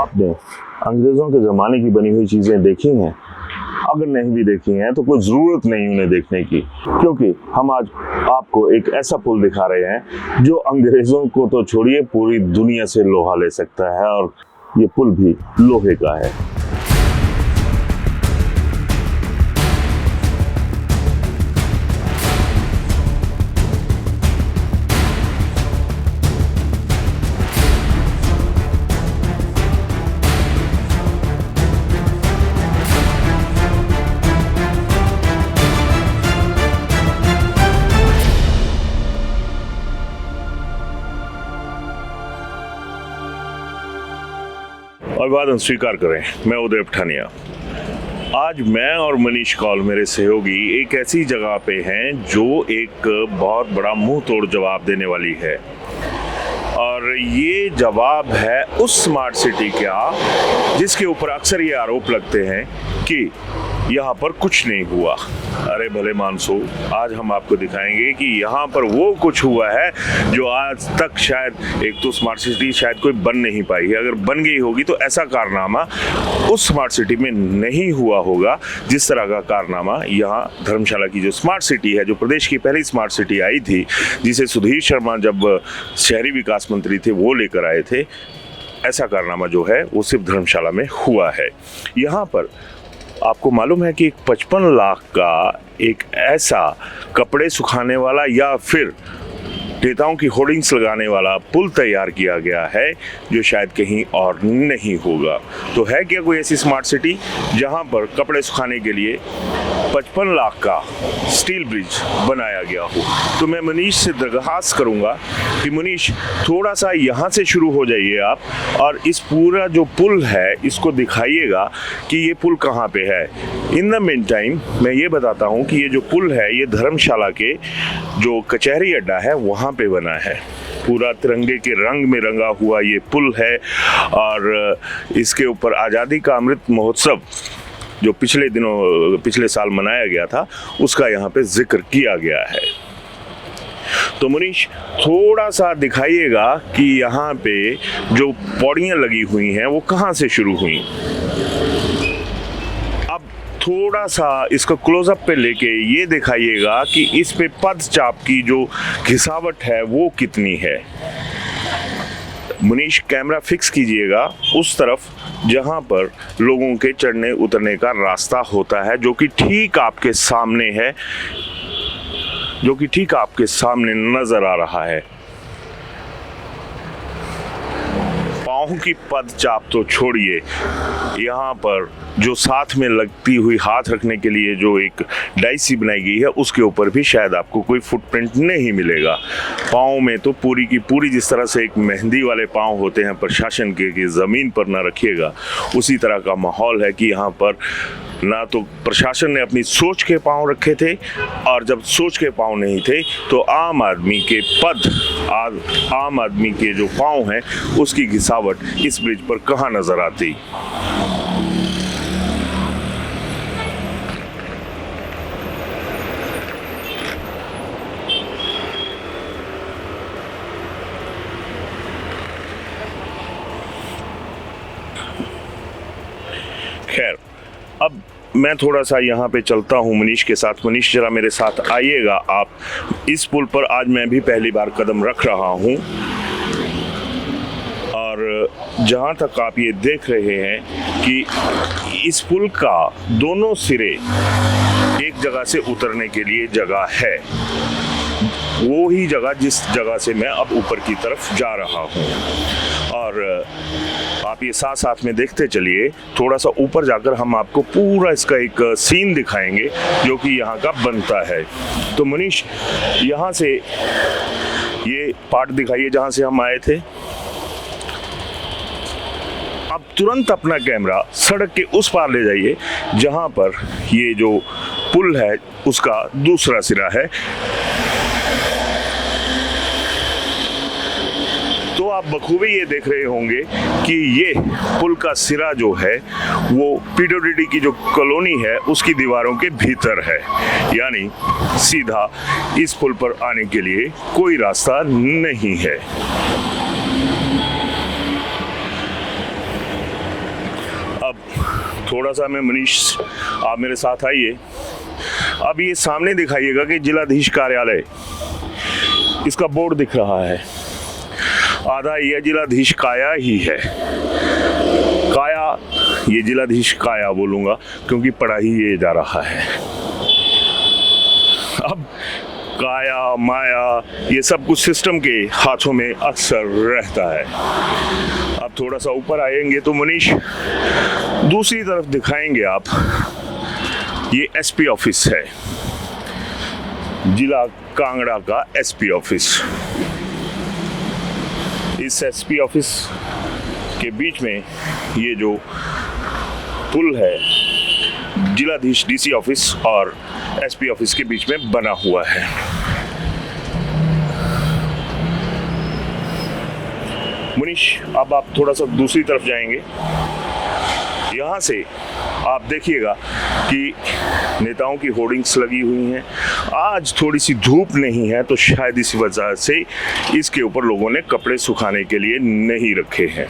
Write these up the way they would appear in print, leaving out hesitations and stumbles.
आपने अंग्रेज़ों के ज़माने की बनी हुई चीज़ें देखी हैं? अगर नहीं भी देखी हैं तो कोई ज़रूरत नहीं उन्हें देखने की, क्योंकि हम आज आपको एक ऐसा पुल दिखा रहे हैं जो अंग्रेज़ों को तो छोड़िए पूरी दुनिया से लोहा ले सकता है, और ये पुल भी लोहे का है। अभिवादन स्वीकार करें, मैं उदय पठानिया। आज मैं और मनीष कौल मेरे सहयोगी एक ऐसी जगह पे हैं जो एक बहुत बड़ा मुंह तोड़ जवाब देने वाली है, और ये जवाब है उस स्मार्ट सिटी का जिसके ऊपर अक्सर ये आरोप लगते हैं कि यहाँ पर कुछ नहीं हुआ। अरे भले मानसो, आज हम आपको दिखाएंगे कि यहाँ पर वो कुछ हुआ है जो आज तक शायद एक तो स्मार्ट सिटी शायद कोई बन नहीं पाई है। अगर बन गई होगी तो ऐसा कारनामा उस स्मार्ट सिटी में नहीं हुआ होगा जिस तरह का कारनामा यहाँ धर्मशाला की जो स्मार्ट सिटी है, जो प्रदेश की पहली स्मार्ट सिटी आई थी, जिसे सुधीर शर्मा जब शहरी विकास मंत्री थे वो लेकर आए थे। ऐसा कारनामा जो है वो सिर्फ धर्मशाला में हुआ है। यहाँ पर आपको मालूम है कि 55 लाख का एक ऐसा कपड़े सुखाने वाला या फिर नेताओं की होर्डिंग्स लगाने वाला पुल तैयार किया गया है जो शायद कहीं और नहीं होगा। तो है क्या कोई ऐसी स्मार्ट सिटी जहां पर कपड़े सुखाने के लिए 55 लाख का स्टील ब्रिज बनाया गया हो? तो मैं मनीष से दरख्वास्त करूंगा कि मनीष थोड़ा सा यहाँ से शुरू हो जाइए आप, और इस पूरा जो पुल है इसको दिखाइएगा कि ये पुल कहाँ पे है। इन द मीन टाइम मैं ये बताता हूँ कि ये जो पुल है ये धर्मशाला के जो कचहरी अड्डा है वहाँ पे बना है। पूरा तिरंगे के रंग में रंगा हुआ ये पुल है, और इसके ऊपर आज़ादी का अमृत महोत्सव जो पिछले साल मनाया गया था उसका यहाँ पे जिक्र किया गया है। तो मनीष थोड़ा सा दिखाइएगा कि यहाँ पे जो पौड़ियाँ लगी हुई हैं वो कहाँ से शुरू हुई। अब थोड़ा सा इसको क्लोजअप पे लेके ये दिखाइएगा कि इस पे पदचाप की जो घिसावट है वो कितनी है। मनीष कैमरा फिक्स कीजिएगा उस तरफ जहां पर लोगों के चढ़ने उतरने का रास्ता होता है, जो कि ठीक आपके सामने है, जो कि ठीक आपके सामने नजर आ रहा है। पाँव की पदचाप तो छोड़िए, यहाँ पर जो साथ में लगती हुई हाथ रखने के लिए जो एक डाइसी बनाई गई है उसके ऊपर भी शायद आपको कोई फुटप्रिंट नहीं मिलेगा। पाँव में तो पूरी की पूरी जिस तरह से एक मेहंदी वाले पाँव होते हैं प्रशासन के कि ज़मीन पर ना रखिएगा, उसी तरह का माहौल है कि यहाँ पर ना तो प्रशासन ने अपनी सोच के पाँव रखे थे, और जब सोच के पाँव नहीं थे तो आम आदमी के आम आदमी के जो पाँव हैं उसकी घिसावट इस ब्रिज पर कहाँ नजर आती। खैर, अब मैं थोड़ा सा यहाँ पे चलता हूँ मनीष के साथ। मनीष जरा मेरे साथ आइएगा आप। इस पुल पर आज मैं भी पहली बार कदम रख रहा हूँ, और जहाँ तक आप ये देख रहे हैं कि इस पुल का दोनों सिरे एक जगह से उतरने के लिए जगह है, वो ही जगह जिस जगह से मैं अब ऊपर की तरफ जा रहा हूँ। और आप ये साथ साथ में देखते चलिए। थोड़ा सा ऊपर जाकर हम आपको पूरा इसका एक सीन दिखाएंगे जो कि यहाँ का बनता है। तो मनीष यहाँ से ये पार्ट दिखाइए जहाँ से हम आए थे। अब तुरंत अपना कैमरा सड़क के उस पार ले जाइए जहाँ पर ये जो पुल है उसका दूसरा सिरा है। तो आप बखूबी ये देख रहे होंगे कि ये पुल का सिरा जो है वो पीडब्ल्यूडी की जो कॉलोनी है उसकी दीवारों के भीतर है, यानी सीधा इस पुल पर आने के लिए कोई रास्ता नहीं है। थोड़ा सा मैं मनीष, आप मेरे साथ आइए। अब ये सामने दिखाइएगा कि जिलाधीश कार्यालय, इसका बोर्ड दिख रहा है। आधा ये जिलाधीश काया ही है। काया, ये जिलाधीश काया बोलूँगा क्योंकि पढ़ा ही ये जा रहा है। अब काया माया ये सब कुछ सिस्टम के हाथों में अक्सर रहता है। अब थोड़ा सा ऊपर आएंगे तो मनीष दूसरी तरफ दिखाएंगे आप, ये एसपी ऑफिस है, जिला कांगड़ा का एसपी ऑफिस। इस एसपी ऑफिस के बीच में ये जो पुल है, जिलाधीश डीसी ऑफिस और एसपी ऑफिस के बीच में बना हुआ है। मनीष, अब आप थोड़ा सा दूसरी तरफ जाएंगे। यहाँ से आप देखिएगा कि नेताओं की होर्डिंग्स लगी हुई हैं। आज थोड़ी सी धूप नहीं है तो शायद इसी वजह से इसके ऊपर लोगों ने कपड़े सुखाने के लिए नहीं रखे हैं।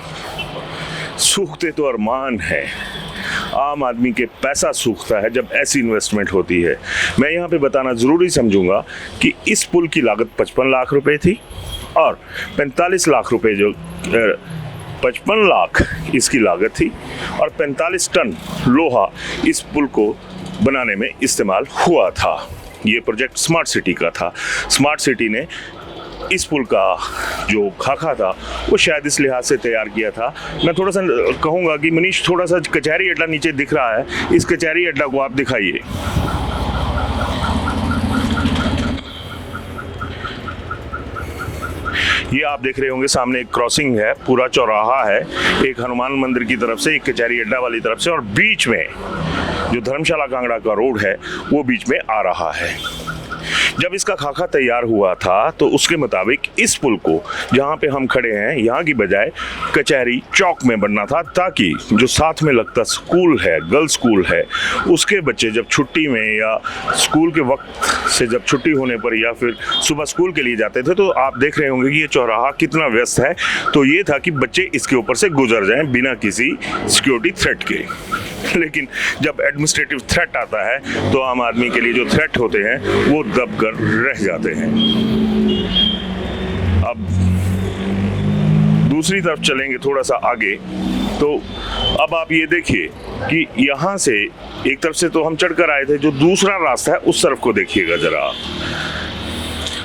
सूखते तो अरमान है, आम आदमी के पैसा सूखता है जब ऐसी इन्वेस्टमेंट होती है। मैं यहाँ पे बताना ज़रूरी समझूंगा कि इस पुल की लागत 55 लाख रुपए थी और 45 लाख रुपए जो 55 लाख इसकी लागत थी और 45 टन लोहा इस पुल को बनाने में इस्तेमाल हुआ था। ये प्रोजेक्ट स्मार्ट सिटी का था। स्मार्ट सिटी ने इस पुल का जो खाका था वो शायद इस लिहाज से तैयार किया था। मैं थोड़ा सा कहूँगा कि मनीष, थोड़ा सा कचहरी अड्डा नीचे दिख रहा है, इस कचहरी अड्डा को आप दिखाइए। ये आप देख रहे होंगे सामने एक क्रॉसिंग है, पूरा चौराहा है, एक हनुमान मंदिर की तरफ से, एक कचहरी अड्डा वाली तरफ से, और बीच में जो धर्मशाला कांगड़ा का रोड है वो बीच में आ रहा है। जब इसका खाका तैयार हुआ था तो उसके मुताबिक इस पुल को जहाँ पे हम खड़े हैं यहाँ की बजाय कचहरी चौक में बनना था, ताकि जो साथ में लगता स्कूल है, गर्ल्स स्कूल है, उसके बच्चे जब छुट्टी में या स्कूल के वक्त से जब छुट्टी होने पर या फिर सुबह स्कूल के लिए जाते थे तो आप देख रहे होंगे कि ये चौराहा कितना व्यस्त है। तो ये था कि बच्चे इसके ऊपर से गुजर जाएं बिना किसी सिक्योरिटी थ्रेट के। लेकिन जब एडमिनिस्ट्रेटिव थ्रेट आता है तो आम आदमी के लिए जो थ्रेट होते हैं वो दब कर रह जाते हैं। अब दूसरी तरफ चलेंगे थोड़ा सा आगे, तो अब आप ये देखिए कि यहाँ से एक तरफ से तो हम चढ़कर आए थे, जो दूसरा रास्ता है उस तरफ को देखिएगा जरा।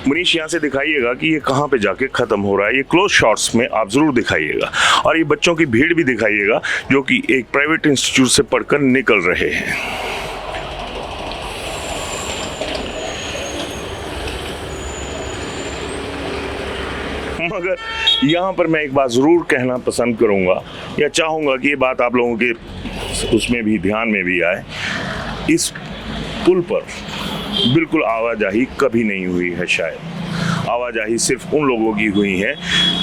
मनीष, यहाँ से दिखाइएगा कि ये कहाँ पे जाके ख़त्म हो रहा है। ये क्लोज शॉट्स में आप ज़रूर दिखाइएगा, और ये बच्चों की भीड़ भी दिखाइएगा जो कि एक प्राइवेट इंस्टीट्यूट से पढ़कर निकल रहे हैं। मगर यहाँ पर मैं एक बात ज़रूर कहना पसंद करूँगा या चाहूँगा कि ये बात आप लोगों के उसमें भी ध्यान में भी आए। इस पुल पर बिल्कुल आवाजाही कभी नहीं हुई है। शायद आवाजाही सिर्फ उन लोगों की हुई है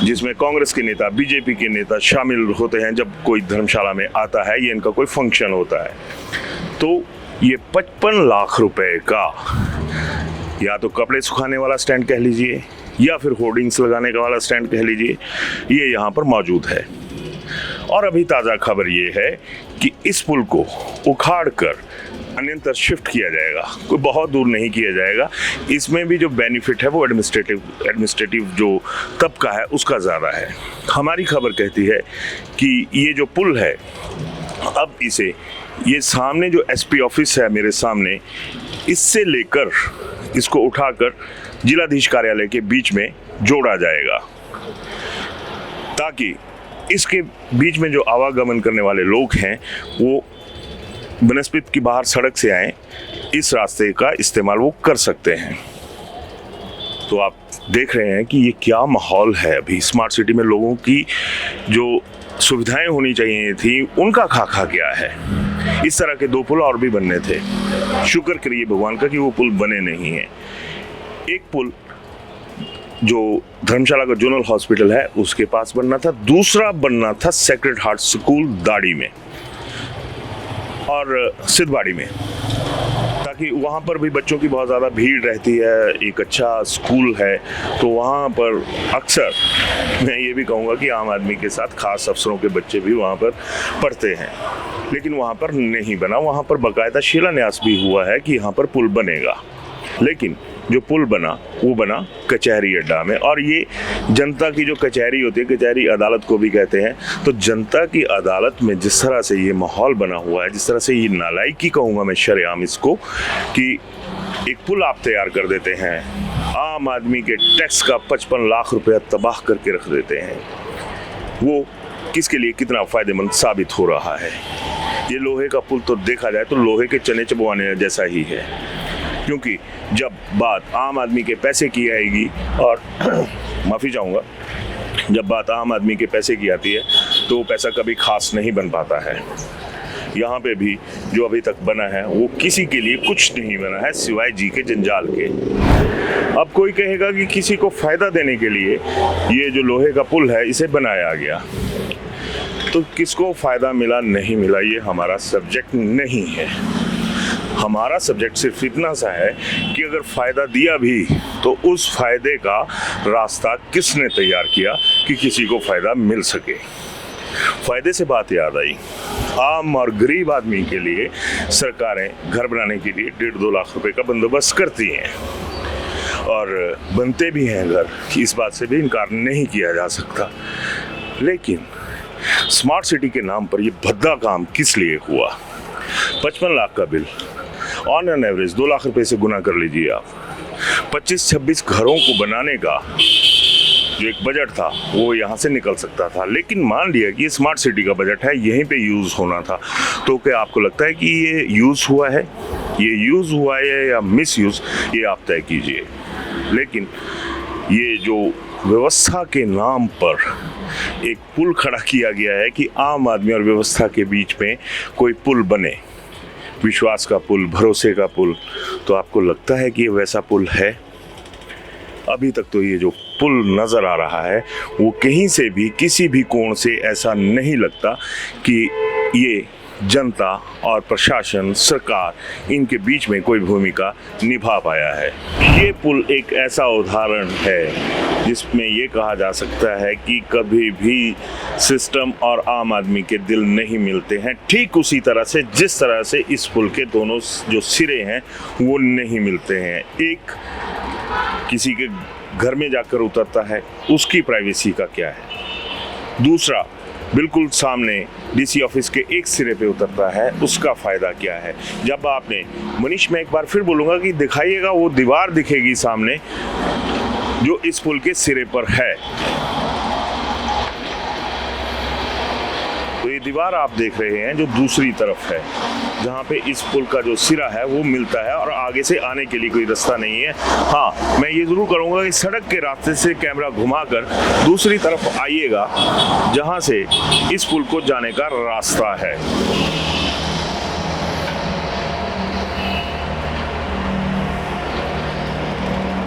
जिसमें कांग्रेस के नेता, बीजेपी के नेता शामिल होते हैं जब कोई धर्मशाला में आता है या इनका कोई फंक्शन होता है। तो ये 55 लाख रुपए का या तो कपड़े सुखाने वाला स्टैंड कह लीजिए या फिर होर्डिंग्स लगाने का वाला स्टैंड कह लीजिए, ये यहाँ पर मौजूद है। और अभी ताज़ा खबर ये है कि इस पुल को उखाड़ कर अन्यंतर शिफ्ट किया जाएगा, कोई बहुत दूर नहीं किया जाएगा। इसमें भी जो बेनिफिट है वो एडमिनिस्ट्रेटिव जो तबका है उसका ज़्यादा है। हमारी खबर कहती है कि ये जो पुल है, अब इसे, ये सामने जो एसपी ऑफिस है मेरे सामने, इससे लेकर इसको उठाकर जिलाधीश कार्यालय के बीच में जोड़ा जाएगा, ताकि इसके बीच में जो आवागमन करने वाले लोग हैं वो बनस्पत की बाहर सड़क से आए, इस रास्ते का इस्तेमाल वो कर सकते हैं। तो आप देख रहे हैं कि ये क्या माहौल है अभी स्मार्ट सिटी में। लोगों की जो सुविधाएं होनी चाहिए थी उनका खाका क्या है। इस तरह के 2 पुल और भी बनने थे। शुक्र करिए भगवान का कि वो पुल बने नहीं हैं। एक पुल जो धर्मशाला का जोनल हॉस्पिटल है उसके पास बनना था, दूसरा बनना था सेक्रेड हार्ट स्कूल दाड़ी में और सिद्धवाड़ी में, ताकि ताकि वहाँ पर भी बच्चों की बहुत ज़्यादा भीड़ रहती है, एक अच्छा स्कूल है, तो वहाँ पर अक्सर मैं ये भी कहूँगा कि आम आदमी के साथ खास अफसरों के बच्चे भी वहाँ पर पढ़ते हैं, लेकिन वहाँ पर नहीं बना। वहाँ पर बाकायदा शिलान्यास भी हुआ है कि यहाँ पर पुल बनेगा, लेकिन जो पुल बना वो बना कचहरी अड्डा में। और ये जनता की जो कचहरी होती है, कचहरी अदालत को भी कहते हैं, तो जनता की अदालत में जिस तरह से ये माहौल बना हुआ है, जिस तरह से ये नालायकी कहूँगा मैं शरेआम इसको, कि एक पुल आप तैयार कर देते हैं, आम आदमी के टैक्स का 55 लाख रुपया तबाह करके रख देते हैं, वो किसके लिए कितना फ़ायदेमंद साबित हो रहा है। ये लोहे का पुल तो देखा जाए तो लोहे के चने चबवाने जैसा ही है, क्योंकि जब बात आम आदमी के पैसे की आएगी, और माफ़ी चाहूँगा, जब बात आम आदमी के पैसे की आती है तो वो पैसा कभी खास नहीं बन पाता है। यहाँ पे भी जो अभी तक बना है वो किसी के लिए कुछ नहीं बना है सिवाय जी के जंजाल के। अब कोई कहेगा कि किसी को फ़ायदा देने के लिए ये जो लोहे का पुल है इसे बनाया गया, तो किसको फ़ायदा मिला नहीं मिला ये हमारा सब्जेक्ट नहीं है। हमारा सब्जेक्ट सिर्फ इतना सा है कि अगर फ़ायदा दिया भी तो उस फ़ायदे का रास्ता किसने तैयार किया कि किसी को फ़ायदा मिल सके। फ़ायदे से बात याद आई, आम और गरीब आदमी के लिए सरकारें घर बनाने के लिए 1.5-2 लाख रुपए का बंदोबस्त करती हैं, और बनते भी हैं घर, इस बात से भी इनकार नहीं किया जा सकता। लेकिन स्मार्ट सिटी के नाम पर ये भद्दा काम किस लिए हुआ? 55 लाख का bill on an average 2 lakh रुपए से गुना कर लीजिए आप। 25-26 घरों को बनाने का जो एक बजट था वो यहाँ से निकल सकता था, लेकिन मान लिया कि ये स्मार्ट सिटी का बजट है, यहीं पे यूज़ होना था। तो क्या आपको लगता है कि ये यूज़ हुआ है? ये यूज़ हुआ है या मिस यूज़, ये आप तय कीजिए। लेकिन ये जो व्यवस्था के नाम पर एक पुल खड़ा किया गया है कि आम आदमी और व्यवस्था के बीच में कोई पुल बने, विश्वास का पुल, भरोसे का पुल, तो आपको लगता है कि ये वैसा पुल है? अभी तक तो ये जो पुल नज़र आ रहा है वो कहीं से भी किसी भी कोण से ऐसा नहीं लगता कि ये जनता और प्रशासन, सरकार, इनके बीच में कोई भूमिका निभा पाया है। ये पुल एक ऐसा उदाहरण है जिसमें ये कहा जा सकता है कि कभी भी सिस्टम और आम आदमी के दिल नहीं मिलते हैं, ठीक उसी तरह से जिस तरह से इस पुल के दोनों जो सिरे हैं वो नहीं मिलते हैं। एक किसी के घर में जाकर उतरता है, उसकी प्राइवेसी का क्या है? दूसरा बिल्कुल सामने डीसी ऑफिस के एक सिरे पे उतरता है, उसका फ़ायदा क्या है? जब आपने, मनीष मैं एक बार फिर बोलूँगा कि दिखाइएगा वो दीवार दिखेगी सामने जो इस पुल के सिरे पर है, तो ये दीवार आप देख रहे हैं जो दूसरी तरफ है, जहाँ पे इस पुल का जो सिरा है वो मिलता है और आगे से आने के लिए कोई रास्ता नहीं है। हाँ, मैं ये ज़रूर करूँगा कि सड़क के रास्ते से कैमरा घुमाकर दूसरी तरफ आइएगा जहाँ से इस पुल को जाने का रास्ता है।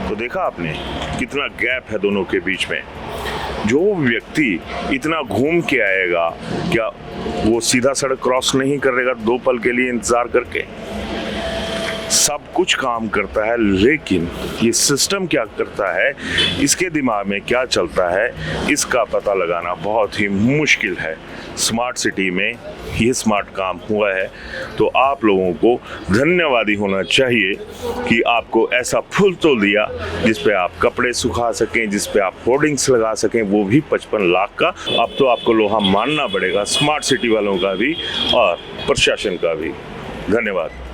तो देखा आपने कितना गैप है दोनों के बीच में। जो व्यक्ति इतना घूम के आएगा, क्या वो सीधा सड़क क्रॉस नहीं करेगा 2 पल के लिए इंतजार करके? सब कुछ काम करता है, लेकिन ये सिस्टम क्या करता है, इसके दिमाग में क्या चलता है, इसका पता लगाना बहुत ही मुश्किल है। स्मार्ट सिटी में ये स्मार्ट काम हुआ है, तो आप लोगों को धन्यवादी होना चाहिए कि आपको ऐसा पुल तो दिया जिस पे आप कपड़े सुखा सकें, जिस पे आप होर्डिंग्स लगा सकें, वो भी 55 लाख का। अब तो आपको लोहा मानना पड़ेगा स्मार्ट सिटी वालों का भी और प्रशासन का भी। धन्यवाद।